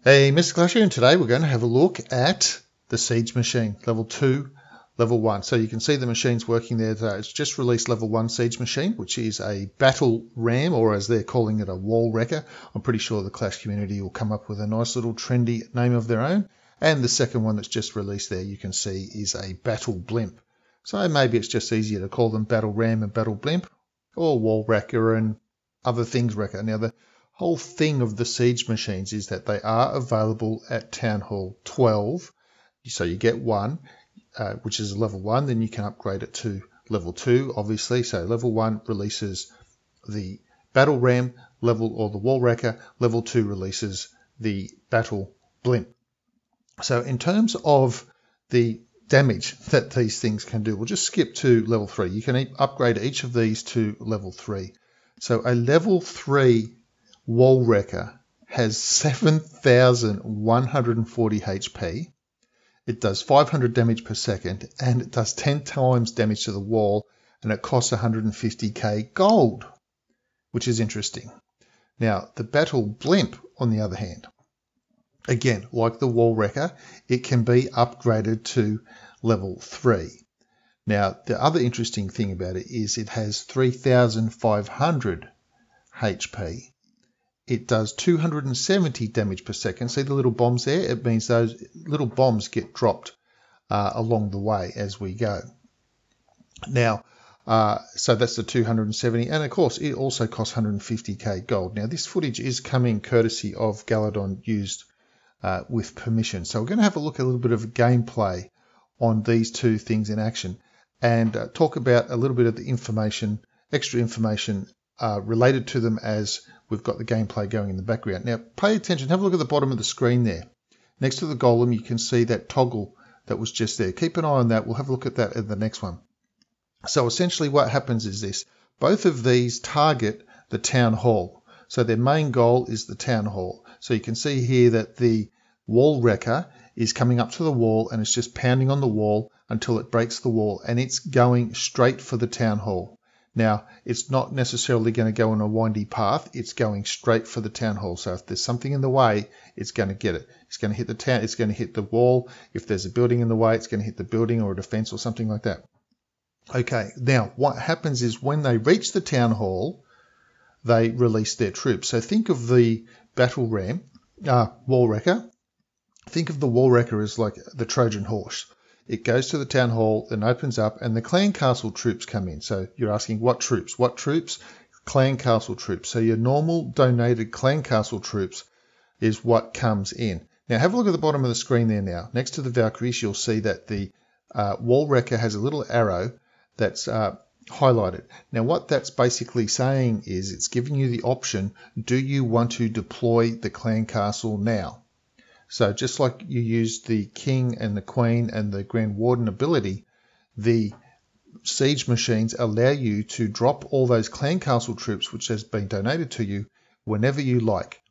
Hey, Mr. Clash here, and today we're going to have a look at the Siege machine, level 2, level 1. So you can see the machine's working there. It's just released level 1 Siege machine, which is a battle ram, or as they're calling it, a wall wrecker. I'm pretty sure the Clash community will come up with a nice little trendy name of their own. And the second one that's just released there, you can see, is a battle blimp. So maybe it's just easier to call them battle ram and battle blimp, or wall wrecker and other things wrecker. Now, the whole thing of the Siege machines is that they are available at Town Hall 12. So you get one, which is level 1, then you can upgrade it to level 2, obviously. So level 1 releases the battle ram level, or the wall wrecker. Level 2 releases the battle blimp. So in terms of the damage that these things can do, we'll just skip to level 3. You can upgrade each of these to level 3. So a level 3 wall wrecker has 7,140 HP. It does 500 damage per second, and it does 10 times damage to the wall, and it costs 150k gold, which is interesting. Now, the battle blimp, on the other hand, again, like the wall wrecker, it can be upgraded to level 3. Now, the other interesting thing about it is it has 3,500 HP. It does 270 damage per second. See the little bombs there? It means those little bombs get dropped along the way as we go. Now, so that's the 270. And of course, it also costs 150k gold. Now, this footage is coming courtesy of Galadon, used with permission. So we're going to have a look at a little bit of gameplay on these two things in action, and talk about a little bit of the information, extra information related to them as we've got the gameplay going in the background. Now, pay attention. Have a look at the bottom of the screen there. Next to the golem, you can see that toggle that was just there. Keep an eye on that. We'll have a look at that in the next one. So essentially what happens is this. Both of these target the town hall. So their main goal is the town hall. So you can see here that the wall wrecker is coming up to the wall, and it's just pounding on the wall until it breaks the wall, and it's going straight for the town hall. Now, it's not necessarily going to go on a windy path. It's going straight for the town hall. So if there's something in the way, it's going to get it. It's going to hit the town. It's going to hit the wall. If there's a building in the way, it's going to hit the building or a defense or something like that. Okay. Now, what happens is when they reach the town hall, they release their troops. So think of the battle ram, wall wrecker. Think of the wall wrecker as like the Trojan horse. It goes to the town hall, then opens up, and the clan castle troops come in. So you're asking what troops? What troops? Clan castle troops. So your normal donated clan castle troops is what comes in. Now have a look at the bottom of the screen there now. Next to the Valkyries, you'll see that the wall wrecker has a little arrow that's highlighted. Now what that's basically saying is it's giving you the option, do you want to deploy the clan castle now? So just like you use the King and the Queen and the Grand Warden ability, the Siege machines allow you to drop all those clan castle troops which has been donated to you whenever you like.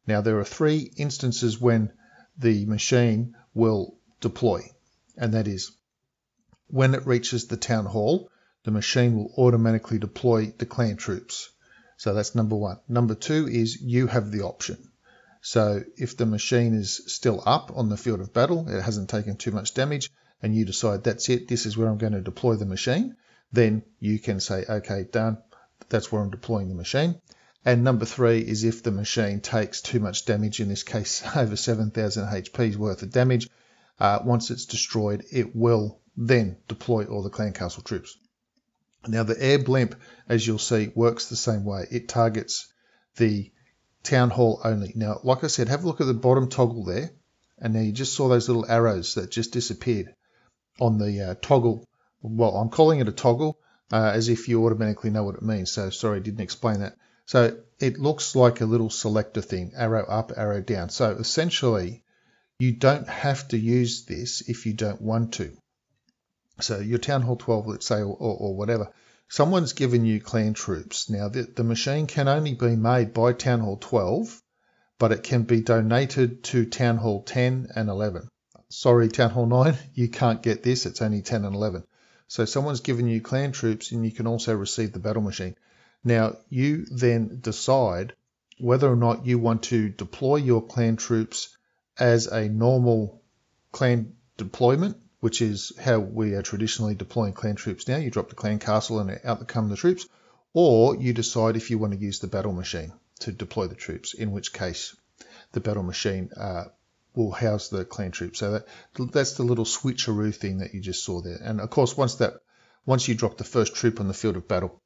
Now there are 3 instances when the machine will deploy, and that is when it reaches the town hall, the machine will automatically deploy the clan troops. So that's number 1. Number 2 is you have the option. So if the machine is still up on the field of battle, it hasn't taken too much damage, and you decide that's it, this is where I'm going to deploy the machine, then you can say, okay, done, that's where I'm deploying the machine. And number 3 is if the machine takes too much damage, in this case over 7,000 HP's worth of damage, once it's destroyed, it will then deploy all the clan castle troops. Now the air blimp, as you'll see, works the same way. It targets the town hall only. Now, like I said, have a look at the bottom toggle there, and now you just saw those little arrows that just disappeared on the toggle. Well, I'm calling it a toggle as if you automatically know what it means. So sorry, I didn't explain that. So it looks like a little selector thing, arrow up, arrow down. So essentially, you don't have to use this if you don't want to. So your Town Hall 12, let's say, or whatever, someone's given you clan troops. Now, the machine can only be made by Town Hall 12, but it can be donated to Town Hall 10 and 11. Sorry, Town Hall 9, you can't get this. It's only 10 and 11. So someone's given you clan troops, and you can also receive the battle machine. Now, you then decide whether or not you want to deploy your clan troops as a normal clan deployment, which is how we are traditionally deploying clan troops now. You drop the clan castle and out come the troops, or you decide if you want to use the battle machine to deploy the troops, in which case the battle machine will house the clan troops. So that's the little switcheroo thing that you just saw there. And of course, once you drop the first troop on the field of battle,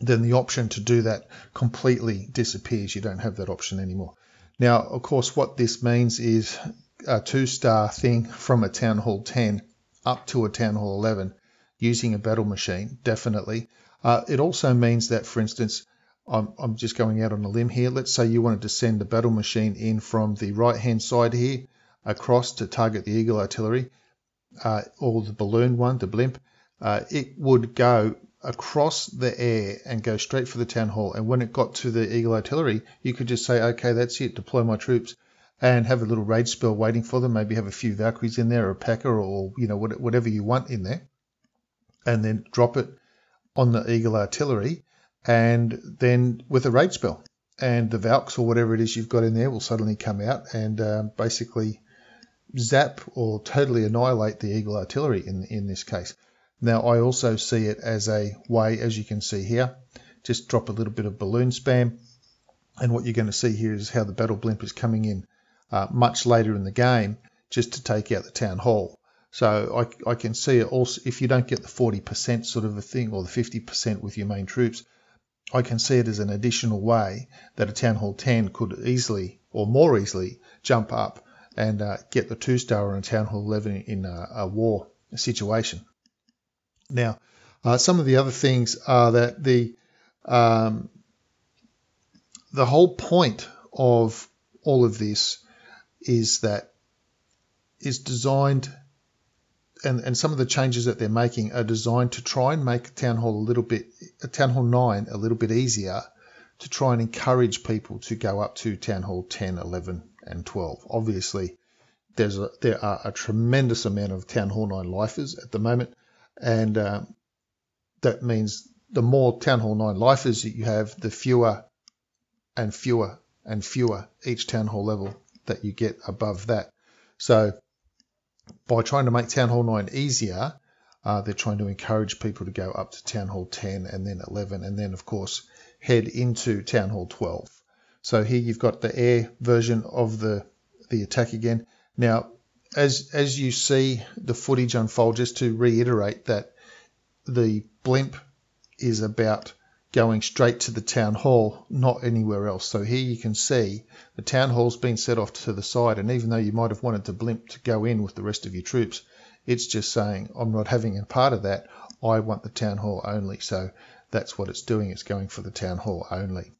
then the option to do that completely disappears. You don't have that option anymore. Now, of course, what this means is a 2-star thing from a Town Hall 10 up to a Town Hall 11 using a battle machine, definitely. It also means that, for instance, I'm just going out on a limb here. Let's say you wanted to send a battle machine in from the right-hand side here across to target the Eagle Artillery, or the balloon one, the blimp. It would go across the air and go straight for the Town Hall. And when it got to the Eagle Artillery, you could just say, okay, that's it, deploy my troops, and have a little raid spell waiting for them. Maybe have a few Valkyries in there, or a Packer, or whatever you want in there, and then drop it on the Eagle Artillery, and then with a raid spell, and the Valks or whatever it is you've got in there will suddenly come out and basically zap or totally annihilate the Eagle Artillery in this case. Now, I also see it as a way, as you can see here, just drop a little bit of balloon spam, and what you're going to see here is how the battle blimp is coming in much later in the game just to take out the Town Hall. So I can see it also, if you don't get the 40% sort of a thing, or the 50% with your main troops, I can see it as an additional way that a Town Hall 10 could easily, or more easily, jump up and get the 2-star on a Town Hall 11 in a war situation. Now, some of the other things are that the whole point of all of this is designed, and some of the changes that they're making are designed to try and make Town Hall 9 a little bit easier, to try and encourage people to go up to Town Hall 10, 11, and 12. Obviously, there are a tremendous amount of Town Hall 9 lifers at the moment, and that means the more Town Hall 9 lifers that you have, the fewer and fewer and fewer each Town Hall level that you get above that. So by trying to make Town Hall 9 easier, they're trying to encourage people to go up to Town Hall 10 and then 11, and then of course head into Town Hall 12. So here you've got the air version of the attack again. Now, as you see the footage unfold, just to reiterate that the blimp is about going straight to the Town Hall, not anywhere else. So here you can see the Town Hall's been set off to the side, and even though you might have wanted the blimp to go in with the rest of your troops, it's just saying, I'm not having a part of that, I want the Town Hall only. So that's what it's doing, it's going for the Town Hall only.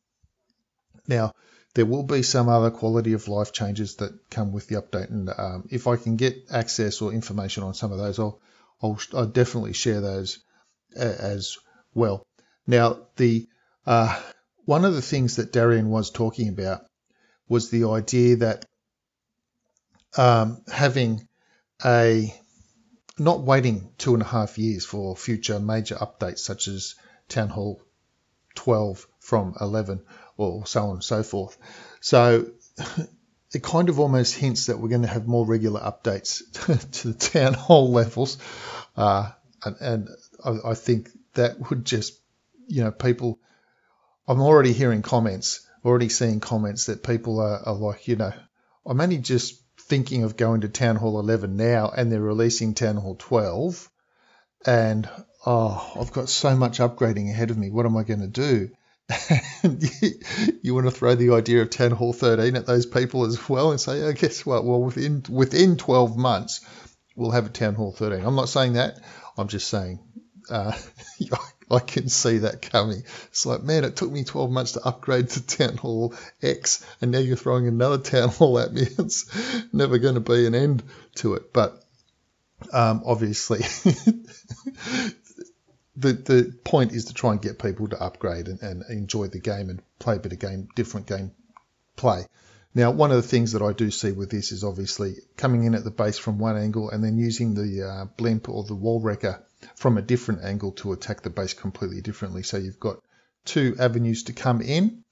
Now, there will be some other quality of life changes that come with the update, and if I can get access or information on some of those, I'll definitely share those as well. Now, one of the things that Darian was talking about was the idea that not waiting 2.5 years for future major updates such as Town Hall 12 from 11 or so on and so forth. So it kind of almost hints that we're going to have more regular updates to the Town Hall levels, and I think that would just, people, I'm already hearing comments, already seeing comments that people are like, I'm only just thinking of going to Town Hall 11 now, and they're releasing Town Hall 12, and I've got so much upgrading ahead of me. What am I going to do? And you want to throw the idea of Town Hall 13 at those people as well and say, oh, guess what? Well, within 12 months, we'll have a Town Hall 13. I'm not saying that. I'm just saying I can see that coming. It's like, man, it took me 12 months to upgrade to Town Hall X, and now you're throwing another Town Hall at me. It's never going to be an end to it. But obviously, the point is to try and get people to upgrade and enjoy the game and play a bit of different game play. Now, one of the things that I do see with this is obviously coming in at the base from one angle and then using the blimp or the wall wrecker from a different angle to attack the base completely differently. So you've got two avenues to come in.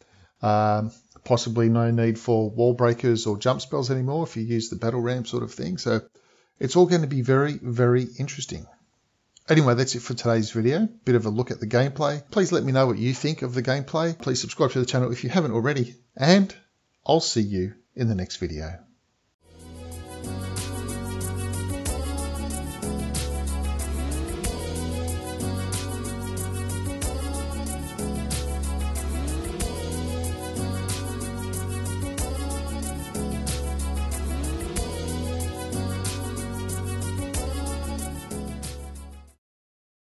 Possibly no need for wall breakers or jump spells anymore if you use the battle ramp sort of thing. So it's all going to be very, very interesting. Anyway, that's it for today's video. Bit of a look at the gameplay. Please let me know what you think of the gameplay. Please subscribe to the channel if you haven't already. And I'll see you in the next video.